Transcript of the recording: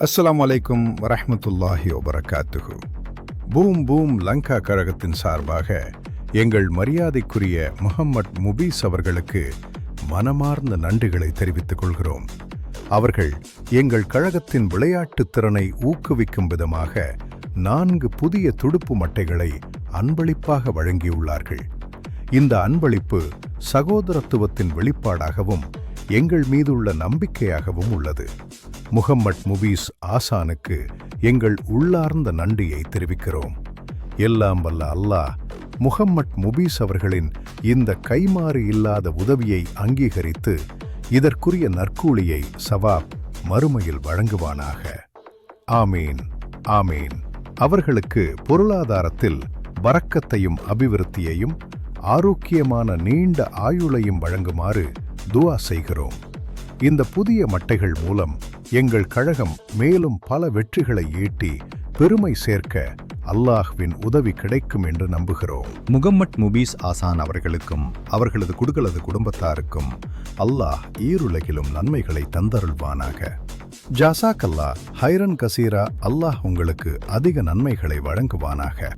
அஸ்ஸலாமு அலைக்கும் வரஹ்மத்துல்லாஹி வபரகாத்துஹு. பூம் பூம் லங்கா கழகத்தின் சார்பாக எங்கள் மரியாதைக்குரிய முஹம்மட் முபீஸ் அவர்களுக்கு மனமார்ந்த நன்றிகளை தெரிவித்துக் கொள்கிறோம். அவர்கள் எங்கள் கழகத்தின் விளையாட்டுத் திறனை ஊக்குவிக்கும் விதமாக 4 புதிய துடுப்பு மட்டைகளை அன்பளிப்பாக வழங்கியுள்ளார்கள். இந்த அன்பளிப்பு சகோதரத்துவத்தின் வெளிப்பாடாகவும் எங்கள் மீதுள்ள நம்பிக்கையாகவும் உள்ளது. முஹம்மட் முபீஸ் ஆசானுக்கு எங்கள் உள்ளார்ந்த நன்றியை தெரிவிக்கிறோம். எல்லாம் வல்ல அல்லாஹ் முஹம்மட் முபீஸ் அவர்களின் இந்த கைமாறு இல்லாத உதவியை அங்கீகரித்து இதற்குரிய நற்கூலியை சவாப் மறுமையில் வழங்குவானாக. ஆமீன் ஆமீன். அவர்களுக்கு பொருளாதாரத்தில் பரக்கத்தையும் அபிவிருத்தியையும் ஆரோக்கியமான நீண்ட ஆயுளையும் வழங்குமாறு துஆ செய்கிறோம். இந்த புதிய மட்டைகள் மூலம் எங்கள் கழகம் மேலும் பல வெற்றிகளை ஈட்டி பெருமை சேர்க்க அல்லாஹ்வின் உதவி கிடைக்கும் என்று நம்புகிறோம். முகம்மட் முபீஸ் ஆசான் அவர்களுக்கும் அவர்களது குடும்பத்தாருக்கும் அல்லாஹ் ஈருலகிலும் நன்மைகளை தந்தருள்வானாக. ஜாசாக் அல்லாஹ் ஹைரன் கசீரா. அல்லாஹ் உங்களுக்கு அதிக நன்மைகளை வழங்குவானாக.